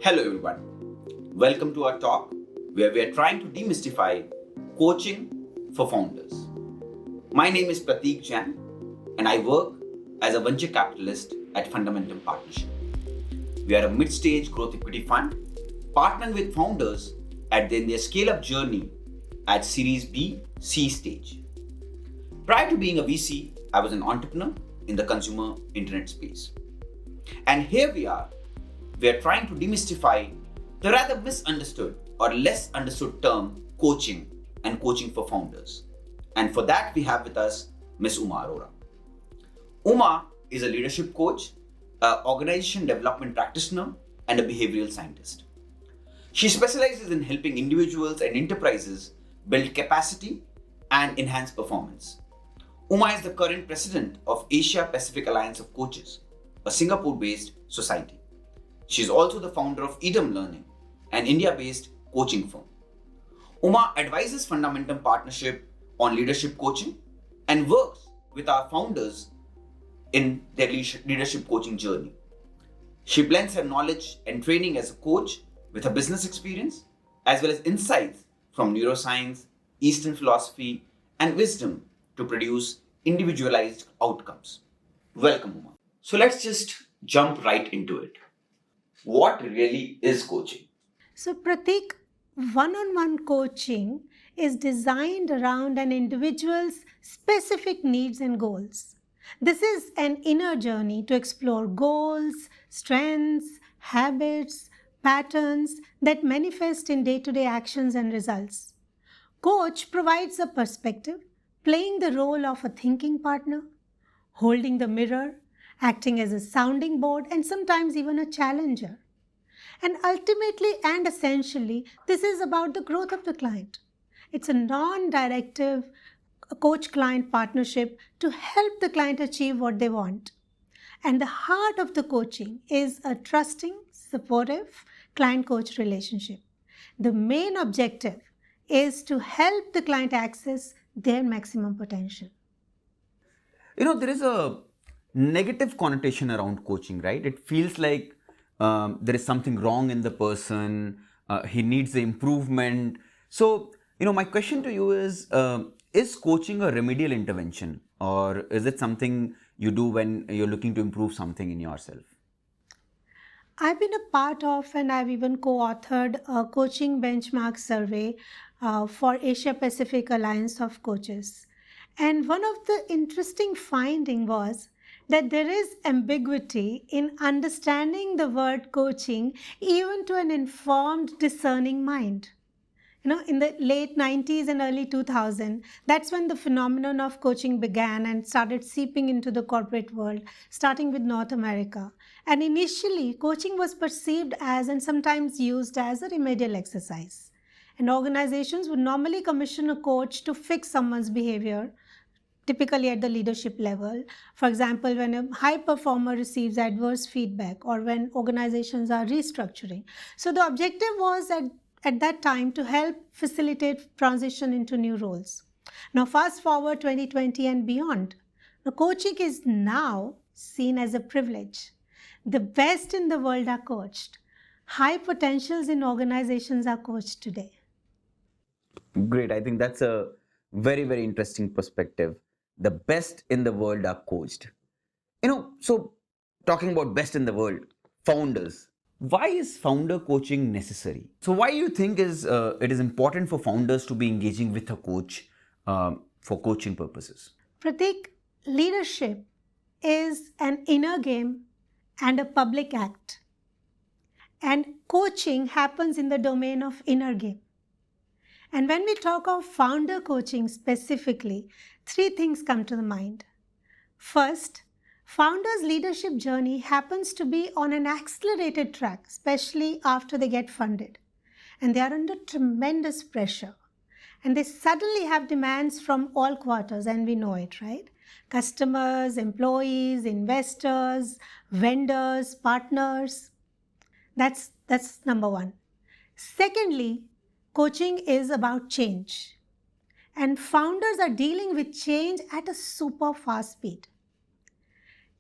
Hello everyone. Welcome to our talk where we are trying to demystify coaching for founders. My name is Prateek Jain and I work as a venture capitalist at Fundamentum Partnership. We are a mid-stage growth equity fund partnering with founders at their scale-up journey at Series B, C stage. Prior to being a VC, I was an entrepreneur in the consumer internet space. And here we are trying to demystify the rather misunderstood or less understood term coaching and coaching for founders. And for that, we have with us Ms. Uma Arora. Uma is a leadership coach, organization development practitioner, and a behavioral scientist. She specializes in helping individuals and enterprises build capacity and enhance performance. Uma is the current president of Asia Pacific Alliance of Coaches, a Singapore-based society. She is also the founder of Edom Learning, an India-based coaching firm. Uma advises Fundamentum Partnership on leadership coaching and works with our founders in their leadership coaching journey. She blends her knowledge and training as a coach with her business experience, as well as insights from neuroscience, Eastern philosophy, and wisdom to produce individualized outcomes. Welcome, Uma. So let's just jump right into it. What really is coaching? So, Prateek, one-on-one coaching is designed around an individual's specific needs and goals. This is an inner journey to explore goals, strengths, habits, patterns that manifest in day-to-day actions and results. Coach provides a perspective, playing the role of a thinking partner, holding the mirror, acting as a sounding board, and sometimes even a challenger. And ultimately and essentially, this is about the growth of the client. It's a non-directive coach-client partnership to help the client achieve what they want. And the heart of the coaching is a trusting, supportive client-coach relationship. The main objective is to help the client access their maximum potential. There is a negative connotation around coaching, right? It feels like there is something wrong in the person, he needs the improvement. So, my question to you is coaching a remedial intervention, or is it something you do when you're looking to improve something in yourself? I've been a part of and I've even co-authored a coaching benchmark survey for Asia Pacific Alliance of Coaches. And one of the interesting findings was that there is ambiguity in understanding the word coaching even to an informed, discerning mind. In the late 90s and early 2000s, that's when the phenomenon of coaching began and started seeping into the corporate world, starting with North America. And initially, coaching was perceived as and sometimes used as a remedial exercise. And organizations would normally commission a coach to fix someone's behavior, typically at the leadership level. For example, when a high performer receives adverse feedback or when organizations are restructuring. So the objective was at that time to help facilitate transition into new roles. Now fast forward 2020 and beyond. Now coaching is now seen as a privilege. The best in the world are coached. High potentials in organizations are coached today. Great. I think that's a very, very interesting perspective. The best in the world are coached. So talking about best in the world, founders. Why is founder coaching necessary? So why do you think it is important for founders to be engaging with a coach for coaching purposes? Prateek, leadership is an inner game and a public act. And coaching happens in the domain of inner game. And when we talk of founder coaching specifically, three things come to the mind. First, founders' leadership journey happens to be on an accelerated track, especially after they get funded. And they are under tremendous pressure. And they suddenly have demands from all quarters, and we know it, right? Customers, employees, investors, vendors, partners. That's number one. Secondly, coaching is about change. And founders are dealing with change at a super fast speed.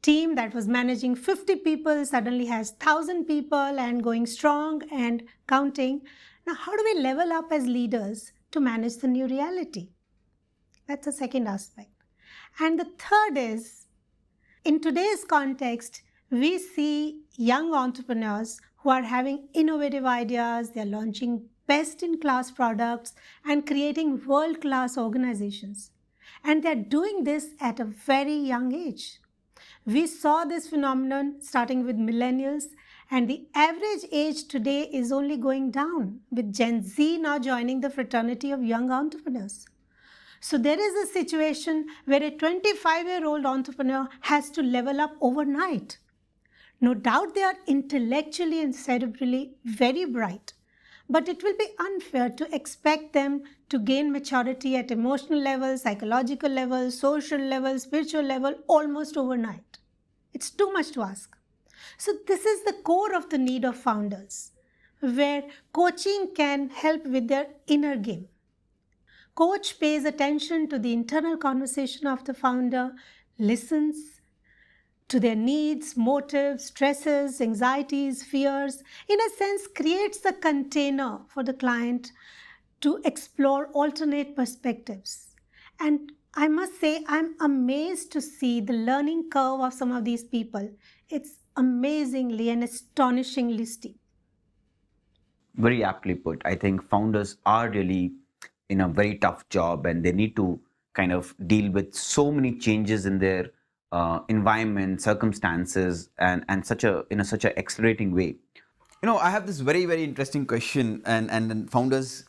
team that was managing 50 people suddenly has 1,000 people and going strong and counting. Now, how do we level up as leaders to manage the new reality? That's the second aspect. And the third is, in today's context, we see young entrepreneurs who are having innovative ideas, they're launching best-in-class products and creating world-class organizations. And they're doing this at a very young age. We saw this phenomenon starting with millennials, and the average age today is only going down, with Gen Z now joining the fraternity of young entrepreneurs. So there is a situation where a 25-year-old entrepreneur has to level up overnight. No doubt they are intellectually and cerebrally very bright, but it will be unfair to expect them to gain maturity at emotional level, psychological level, social level, spiritual level almost overnight. It's too much to ask. So this is the core of the need of founders, where coaching can help with their inner game. Coach pays attention to the internal conversation of the founder, listens to their needs, motives, stresses, anxieties, fears, in a sense creates a container for the client to explore alternate perspectives. And I must say, I'm amazed to see the learning curve of some of these people. It's amazingly and astonishingly steep. Very aptly put. I think founders are really in a very tough job, and they need to kind of deal with so many changes in their environment, circumstances, and such a in a such a accelerating way. I have this very interesting question, and founders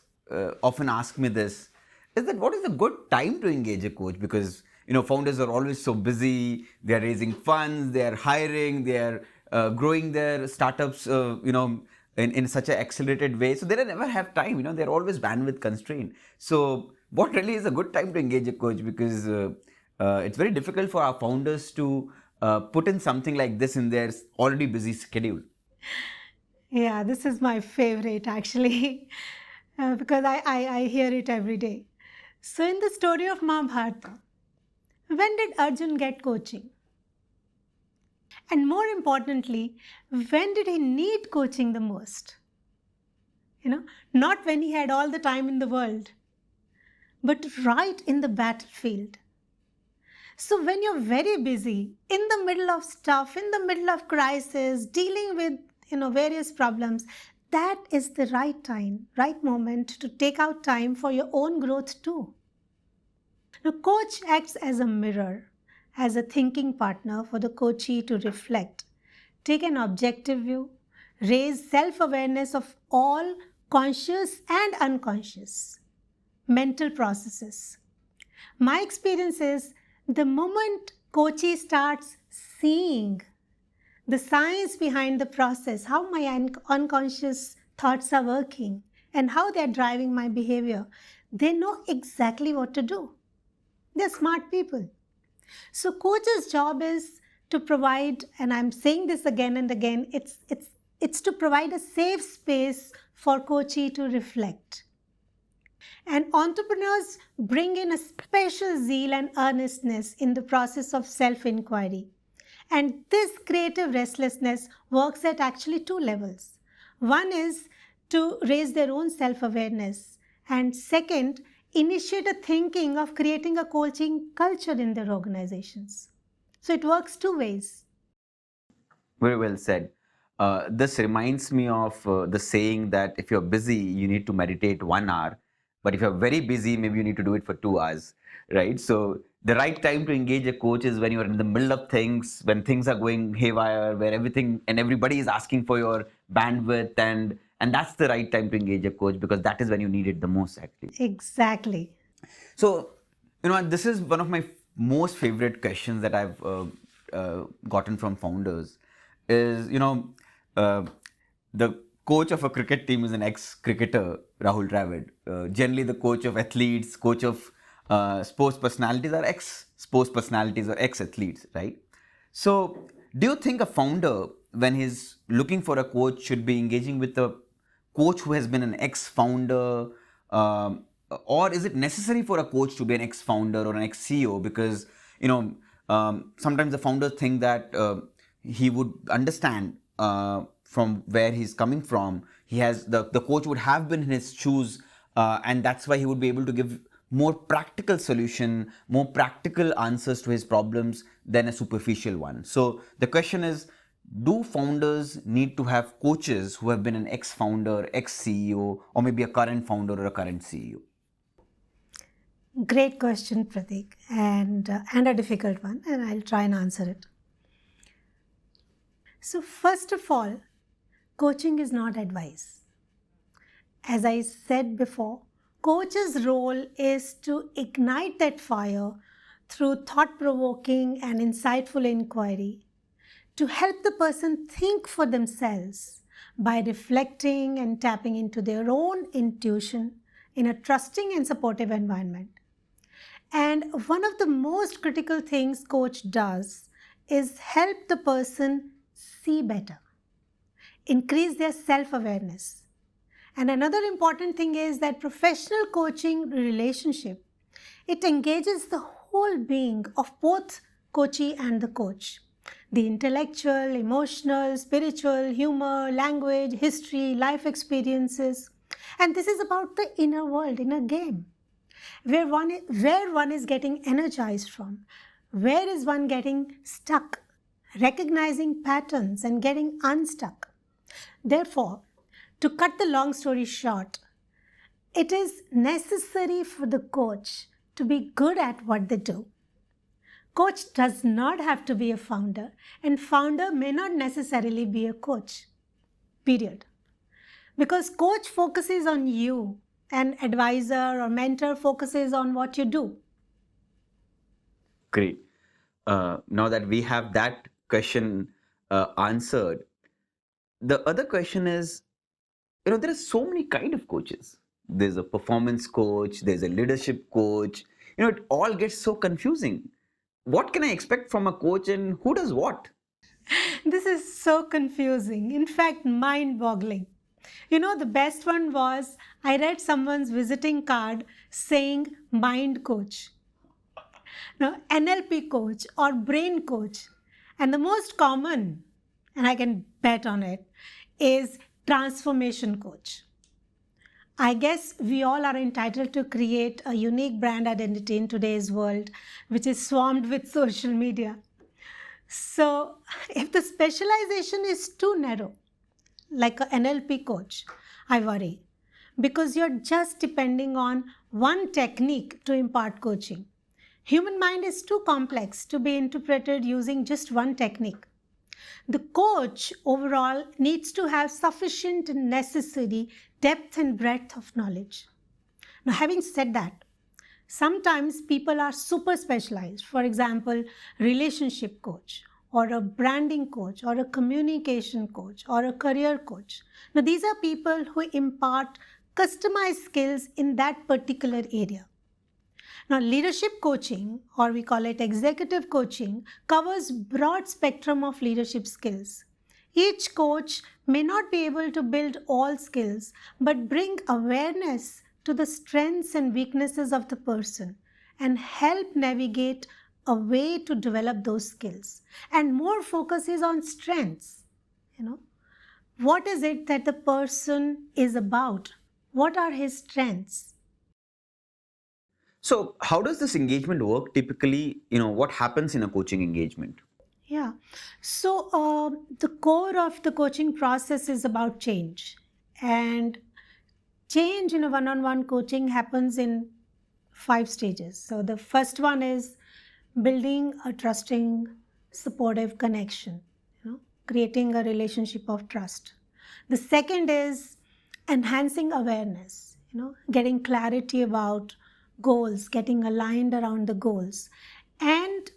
often ask me this: is that what is a good time to engage a coach? Because founders are always so busy. They are raising funds, they are hiring, they are growing their startups. In such an accelerated way, so they never have time. They're always bandwidth constrained. So what really is a good time to engage a coach? Because it's very difficult for our founders to put in something like this in their already busy schedule. Yeah, this is my favorite actually, because I hear it every day. So, in the story of Mahabharata, when did Arjun get coaching? And more importantly, when did he need coaching the most? Not when he had all the time in the world, but right in the battlefield. So when you're very busy, in the middle of stuff, in the middle of crisis, dealing with various problems, that is the right time, right moment to take out time for your own growth too. Now, coach acts as a mirror, as a thinking partner for the coachee to reflect, take an objective view, raise self-awareness of all conscious and unconscious mental processes. My experience is the moment coachee starts seeing the science behind the process, how my unconscious thoughts are working and how they're driving my behavior, they know exactly what to do. They're smart people. So coach's job is to provide, and I'm saying this again and again, it's to provide a safe space for coachee to reflect. And entrepreneurs bring in a special zeal and earnestness in the process of self-inquiry. And this creative restlessness works at actually two levels. One is to raise their own self-awareness, and second, initiate a thinking of creating a coaching culture in their organizations. So it works two ways. Very well said. This reminds me of the saying that if you're busy, you need to meditate 1 hour. But if you're very busy, maybe you need to do it for 2 hours, right? So the right time to engage a coach is when you're in the middle of things, when things are going haywire, where everything and everybody is asking for your bandwidth, and that's the right time to engage a coach, because that is when you need it the most, actually. Exactly. So, this is one of my most favorite questions that I've gotten from founders is, the coach of a cricket team is an ex-cricketer, Rahul Dravid. Generally, the coach of athletes, coach of sports personalities are ex-sports personalities or ex-athletes, right? So, do you think a founder, when he's looking for a coach, should be engaging with a coach who has been an ex-founder, or is it necessary for a coach to be an ex-founder or an ex-CEO? Because Sometimes the founders think that he would understand from where he's coming from. He has the coach would have been in his shoes, and that's why he would be able to give more practical solution, more practical answers to his problems than a superficial one. So the question is, do founders need to have coaches who have been an ex-founder, ex-CEO, or maybe a current founder or a current CEO? Great question, Prateek, and a difficult one, and I'll try and answer it. So first of all, coaching is not advice. As I said before, coach's role is to ignite that fire through thought-provoking and insightful inquiry, to help the person think for themselves by reflecting and tapping into their own intuition in a trusting and supportive environment. And one of the most critical things coach does is help the person see better, increase their self-awareness. And another important thing is that professional coaching relationship, it engages the whole being of both coachee and the coach. The intellectual, emotional, spiritual, humor, language, history, life experiences. And this is about the inner world, inner game. Where one is getting energized from, where is one getting stuck, recognizing patterns and getting unstuck. Therefore, to cut the long story short, it is necessary for the coach to be good at what they do. Coach does not have to be a founder, and founder may not necessarily be a coach, period. Because coach focuses on you, and advisor or mentor focuses on what you do. Great. Now that we have that question answered, the other question is, there are so many kind of coaches. There's a performance coach, there's a leadership coach. It all gets so confusing. What can I expect from a coach, and who does what? This is so confusing, in fact, mind-boggling. The best one was I read someone's visiting card saying mind coach, NLP coach or brain coach. And the most common, and I can bet on it, is transformation coach. I guess we all are entitled to create a unique brand identity in today's world, which is swarmed with social media. So if the specialization is too narrow, like an NLP coach, I worry, because you're just depending on one technique to impart coaching. Human mind is too complex to be interpreted using just one technique. The coach overall needs to have sufficient and necessary depth and breadth of knowledge. Now, having said that, sometimes people are super specialized. For example, relationship coach, or a branding coach, or a communication coach, or a career coach. Now, these are people who impart customized skills in that particular area. Now, leadership coaching, or we call it executive coaching, covers broad spectrum of leadership skills. Each coach may not be able to build all skills, but bring awareness to the strengths and weaknesses of the person and help navigate a way to develop those skills. And more focus is on strengths. What is it that the person is about? What are his strengths? So how does this engagement work typically? What happens in a coaching engagement? Yeah. So the core of the coaching process is about change. And change in a one-on-one coaching happens in 5 stages. So the first one is building a trusting, supportive connection, creating a relationship of trust. The second is enhancing awareness, getting clarity about goals, getting aligned around the goals, and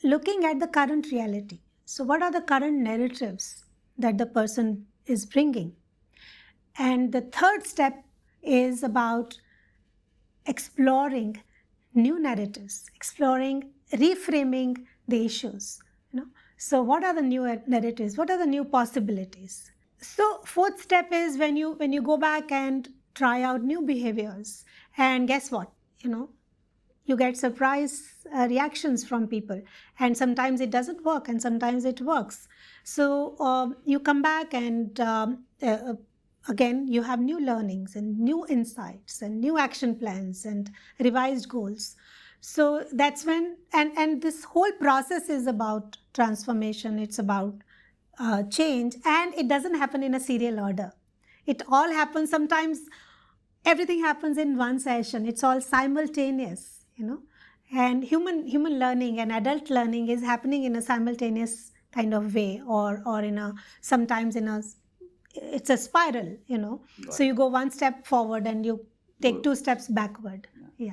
looking at the current reality. So what are the current narratives that the person is bringing? And the third step is about exploring new narratives, exploring, reframing the issues. So what are the new narratives? What are the new possibilities? So fourth step is when you go back and try out new behaviors. And guess what? you get surprise reactions from people, and sometimes it doesn't work and sometimes it works. So you come back and again you have new learnings and new insights and new action plans and revised goals. So that's when, and this whole process is about transformation, it's about change, and it doesn't happen in a serial order. It all happens sometimes, everything happens in one session, it's all simultaneous, and human learning and adult learning is happening in a simultaneous kind of way, or in a, sometimes in a, it's a spiral, so you go one step forward and you take two steps backward. Yeah.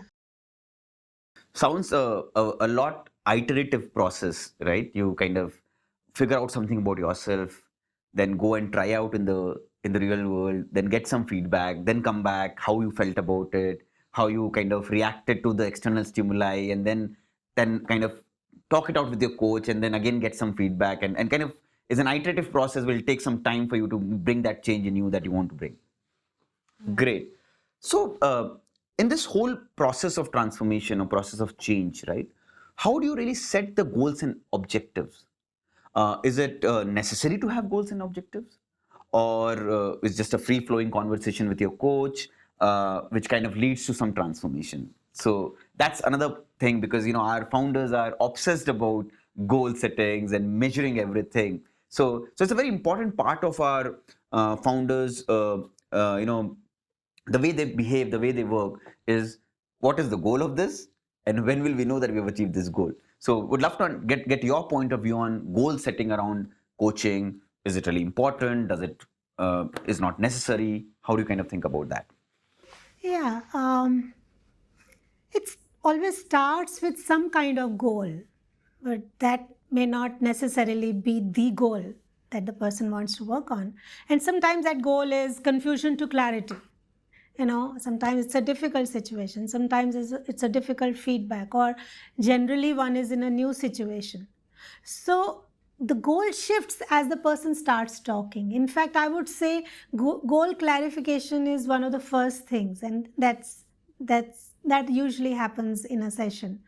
Sounds a lot iterative process, right? You kind of figure out something about yourself, then go and try out in the real world, then get some feedback, then come back, how you felt about it, how you kind of reacted to the external stimuli, and then kind of talk it out with your coach, and then again get some feedback, and kind of is an iterative process. Will take some time for you to bring that change in you that you want to bring. Great. So, in this whole process of transformation or process of change, right? How do you really set the goals and objectives? Is it necessary to have goals and objectives, or is just a free-flowing conversation with your coach, which kind of leads to some transformation? So that's another thing, because our founders are obsessed about goal settings and measuring everything. So it's a very important part of our founders. The way they behave, the way they work is, what is the goal of this, and when will we know that we have achieved this goal? So would love to get your point of view on goal setting around coaching. Is it really important? Does it is not necessary? How do you kind of think about that? Yeah, it always starts with some kind of goal, but that may not necessarily be the goal that the person wants to work on. And sometimes that goal is confusion to clarity. Sometimes it's a difficult situation, sometimes it's a difficult feedback, or generally one is in a new situation. So the goal shifts as the person starts talking. In fact, I would say goal clarification is one of the first things, and that usually happens in a session.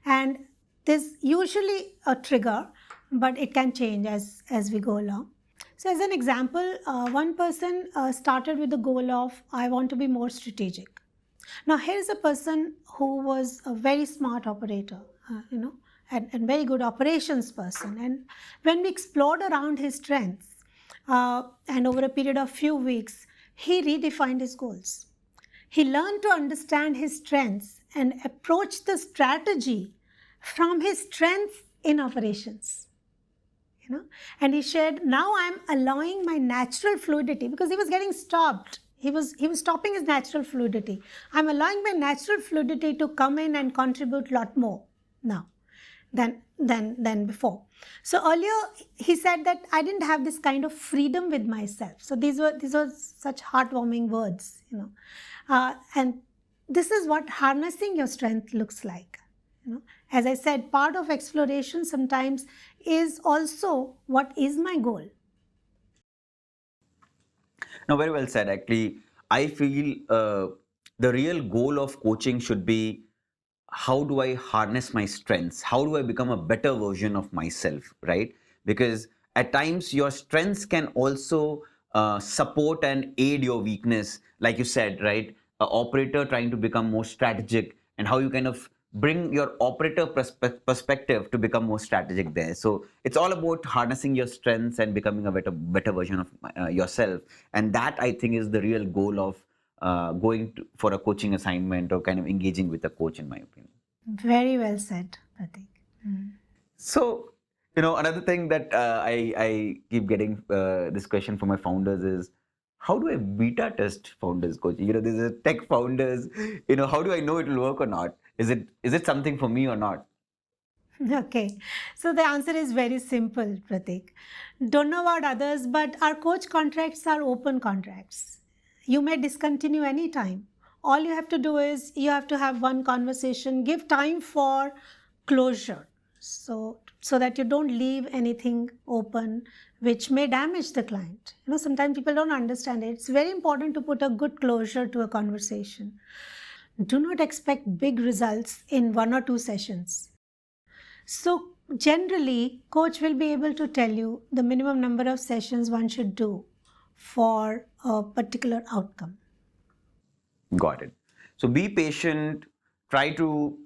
And there's usually a trigger, but it can change as we go along. So as an example, one person started with the goal of, I want to be more strategic. Now here's a person who was a very smart operator, and very good operations person. And when we explored around his strengths, and over a period of few weeks, he redefined his goals. He learned to understand his strengths and approach the strategy from his strengths in operations. And he shared, now I'm allowing my natural fluidity, because he was getting stopped. He was stopping his natural fluidity. I'm allowing my natural fluidity to come in and contribute a lot more now than before. So earlier he said that I didn't have this kind of freedom with myself. So these were such heartwarming words, and this is what harnessing your strength looks like. As I said, part of exploration sometimes is also, what is my goal? No, very well said. Actually, I feel the real goal of coaching should be, how do I harness my strengths? How do I become a better version of myself, right? Because at times your strengths can also support and aid your weakness. Like you said, right? An operator trying to become more strategic, and how you kind of bring your operator perspective to become more strategic there. So it's all about harnessing your strengths and becoming a better version of yourself. And that, I think, is the real goal of for a coaching assignment, or kind of engaging with a coach, in my opinion. Very well said, Prateek. So, another thing that I keep getting this question from my founders is, how do I beta test founders coaching? There's a tech founders, how do I know it will work or not? Is it something for me or not? Okay, so the answer is very simple, Prateek. Don't know about others, but our coach contracts are open contracts. You may discontinue anytime. All you have to do is, you have to have one conversation, give time for closure, so that you don't leave anything open which may damage the client. Sometimes people don't understand it. It's very important to put a good closure to a conversation. Do not expect big results in 1 or 2 sessions. So generally, coach will be able to tell you the minimum number of sessions one should do for a particular outcome. Got it. So be patient. Try to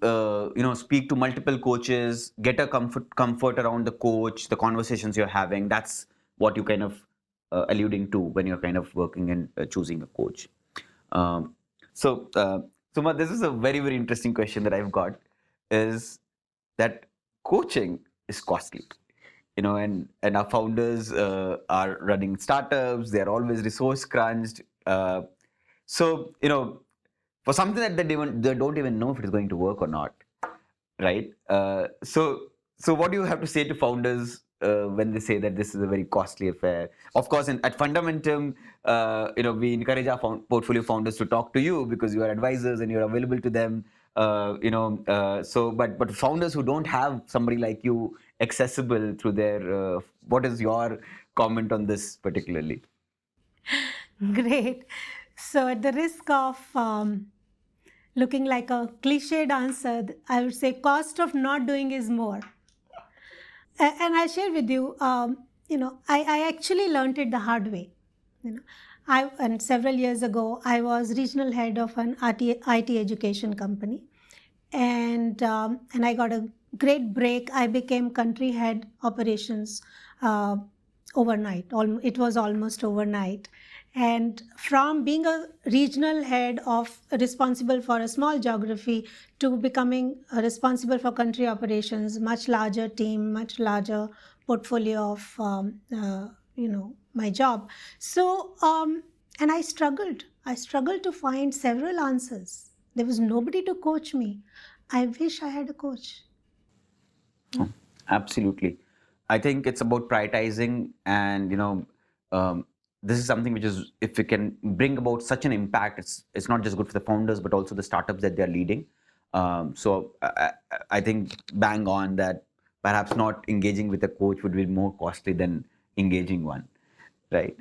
speak to multiple coaches. Get a comfort around the coach, the conversations you're having. That's what you kind of alluding to when you're kind of working and choosing a coach. Um, so, Suma, this is a very interesting question that I've got. Is that coaching is costly? And our founders are running startups. They're always resource crunched. So, for something that they don't even know if it is going to work or not, right? So what do you have to say to founders when they say that this is a very costly affair? Of course, at Fundamentum, we encourage our portfolio founders to talk to you because you are advisors and you're available to them. But founders who don't have somebody like you accessible through their, what is your comment on this particularly? Great. So, at the risk of looking like a cliched answer, I would say cost of not doing is more. And I share with you, I actually learned it the hard way. And several years ago, I was regional head of an IT education company, and I got a great break. I became country head operations overnight. It was almost overnight. And from being a regional head of responsible for a small geography to becoming responsible for country operations, much larger team, much larger portfolio of my job. So and I struggled. I struggled to find several answers. There was nobody to coach me. I wish I had a coach. Absolutely. I think it's about prioritizing, and this is something which is, if we can bring about such an impact, it's not just good for the founders but also the startups that they're leading. So I think bang on that perhaps not engaging with a coach would be more costly than engaging one, right?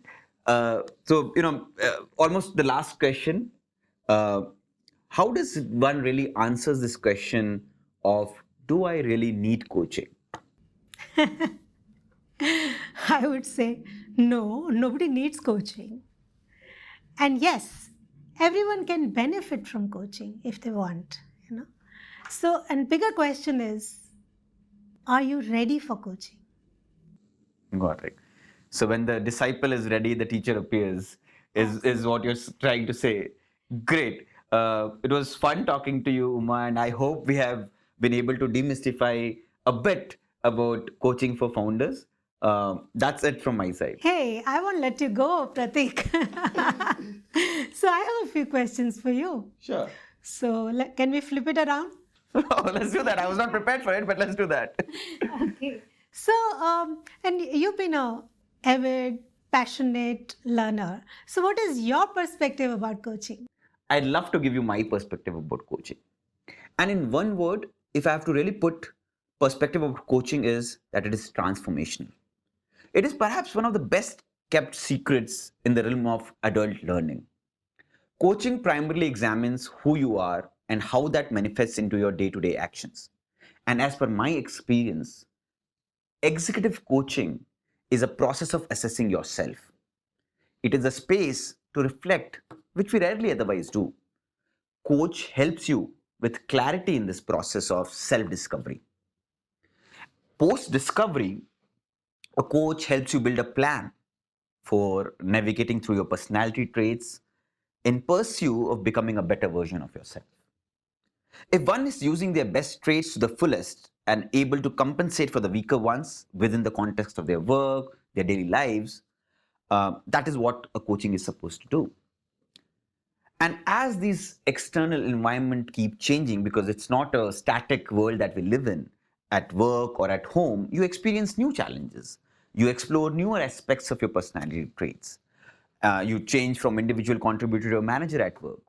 Almost the last question. Uh, how does one really answers this question of, do I really need coaching? I would say no, nobody needs coaching. And yes, everyone can benefit from coaching if they want. So, and bigger question is, are you ready for coaching? Got it. So when the disciple is ready, the teacher appears, is what you're trying to say. Great. It was fun talking to you, Uma, and I hope we have been able to demystify a bit about coaching for founders. That's it from my side. Hey, I won't let you go, Prateek. So I have a few questions for you. Sure. So can we flip it around? Let's do that. I was not prepared for it, but let's do that. Okay. So, and you've been a avid, passionate learner. So, what is your perspective about coaching? I'd love to give you my perspective about coaching. And in one word, if I have to really put perspective of coaching, is that it is transformational. It is perhaps one of the best kept secrets in the realm of adult learning. Coaching primarily examines who you are and how that manifests into your day-to-day actions. And as per my experience, executive coaching is a process of assessing yourself. It is a space to reflect, which we rarely otherwise do. Coach helps you with clarity in this process of self-discovery. Post-discovery, a coach helps you build a plan for navigating through your personality traits in pursuit of becoming a better version of yourself. If one is using their best traits to the fullest and able to compensate for the weaker ones within the context of their work, their daily lives, that is what a coaching is supposed to do. And as these external environment keep changing, because it's not a static world that we live in, at work or at home, you experience new challenges. You explore newer aspects of your personality traits. You change from individual contributor to a manager at work.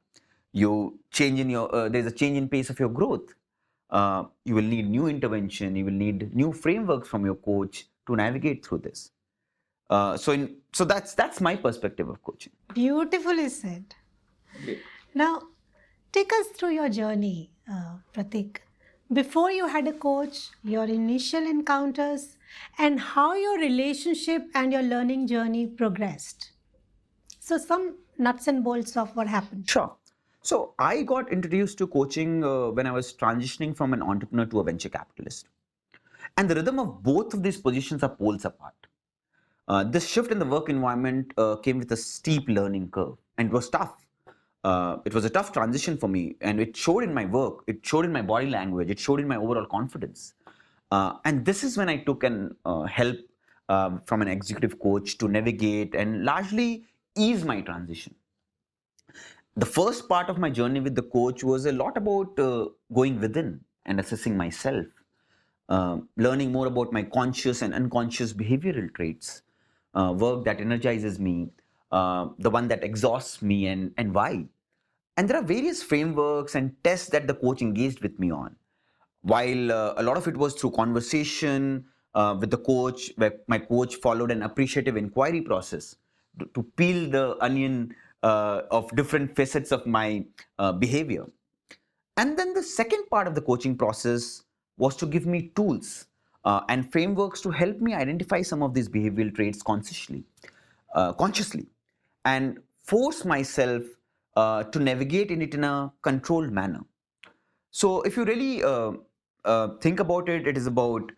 You change in your, there's a change in pace of your growth. You will need new intervention. You will need new frameworks from your coach to navigate through this. So that's my perspective of coaching. Beautifully said. Now, Take us through your journey, Pratik. Before you had a coach, your initial encounters, and how your relationship and your learning journey progressed. So, some nuts and bolts of what happened. Sure. So I got introduced to coaching when I was transitioning from an entrepreneur to a venture capitalist. And the rhythm of both of these positions are poles apart. This shift in the work environment came with a steep learning curve, and it was tough. It was a tough transition for me, and it showed in my work, it showed in my body language, it showed in my overall confidence. And this is when I took an help from an executive coach to navigate and largely ease my transition. The first part of my journey with the coach was a lot about going within and assessing myself, learning more about my conscious and unconscious behavioral traits, work that energizes me, the one that exhausts me, and why. And there are various frameworks and tests that the coach engaged with me on. While a lot of it was through conversation with the coach, where my coach followed an appreciative inquiry process to peel the onion of different facets of my behavior. And then the second part of the coaching process was to give me tools and frameworks to help me identify some of these behavioral traits consciously, and force myself to navigate in it in a controlled manner. So, if you really think about it, it is about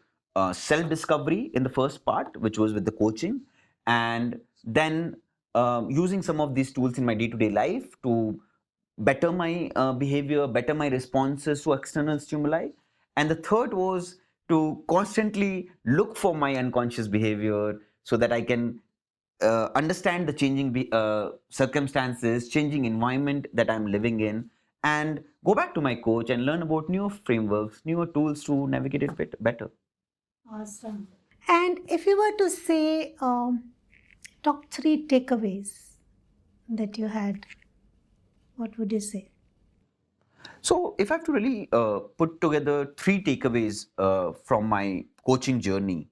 self discovery in the first part, which was with the coaching, and then using some of these tools in my day to day life to better my behavior, better my responses to external stimuli. And the third was to constantly look for my unconscious behavior so that I can understand the changing circumstances, changing environment that I'm living in, and go back to my coach and learn about newer frameworks, newer tools to navigate it better. Awesome. And if you were to say top three takeaways that you had, what would you say? So, if I have to really put together three takeaways from my coaching journey,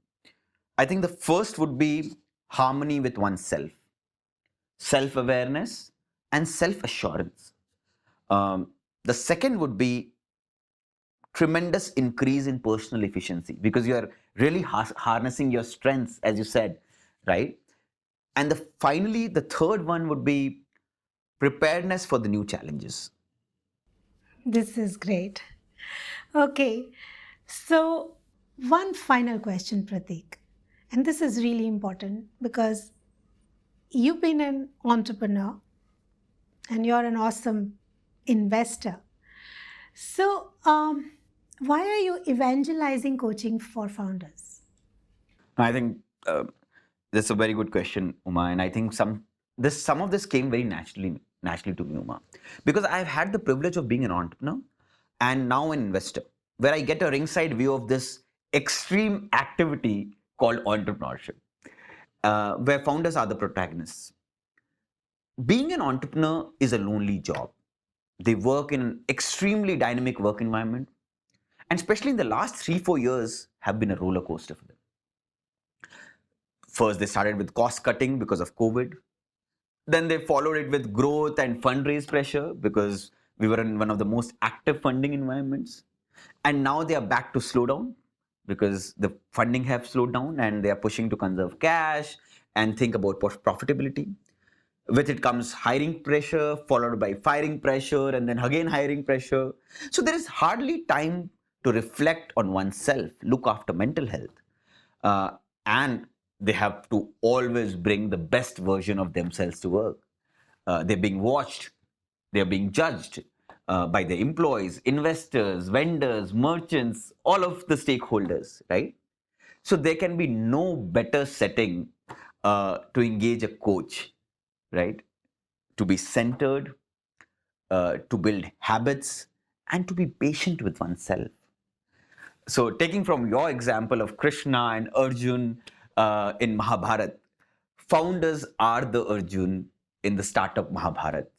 I think the first would be harmony with oneself, self awareness, and self assurance. The second would be tremendous increase in personal efficiency because you are really harnessing your strengths, as you said, right? And finally, the third one would be preparedness for the new challenges. This is great. Okay, so one final question, Pratik. And this is really important because you've been an entrepreneur and you're an awesome investor. So, why are you evangelizing coaching for founders? I think that's a very good question, Uma, and I think some of this came very naturally to me, Uma, because I've had the privilege of being an entrepreneur and now an investor, where I get a ringside view of this extreme activity called entrepreneurship, where founders are the protagonists. Being an entrepreneur is a lonely job. They work in an extremely dynamic work environment, and especially in the last 3-4 years have been a roller coaster for them. First, they started with cost cutting because of COVID. Then they followed it with growth and fundraise pressure because we were in one of the most active funding environments. And now they are back to slow down because the funding have slowed down and they are pushing to conserve cash and think about profitability. With it comes hiring pressure, followed by firing pressure, and then again hiring pressure. So there is hardly time to reflect on oneself, look after mental health. And they have to always bring the best version of themselves to work. They're being watched, they're being judged by their employees, investors, vendors, merchants, all of the stakeholders, right? So there can be no better setting to engage a coach, right? To be centered, to build habits, and to be patient with oneself. So, taking from your example of Krishna and Arjun in Mahabharat, founders are the Arjun in the startup Mahabharat,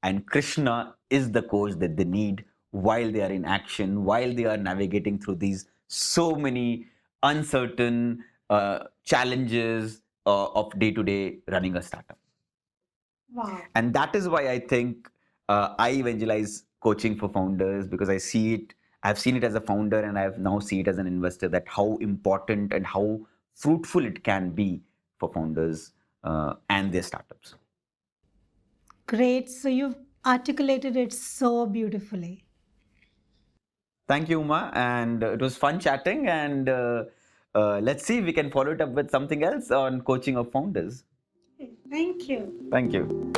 and Krishna is the coach that they need while they are in action, while they are navigating through these so many uncertain challenges of day to day running a startup. Wow. And that is why I think I evangelize coaching for founders because I've seen it as a founder and I've now seen it as an investor that how important and how fruitful it can be for founders and their startups. Great. So you've articulated it so beautifully. Thank you, Uma, and it was fun chatting. And let's see if we can follow it up with something else on coaching of founders. Thank you. Thank you.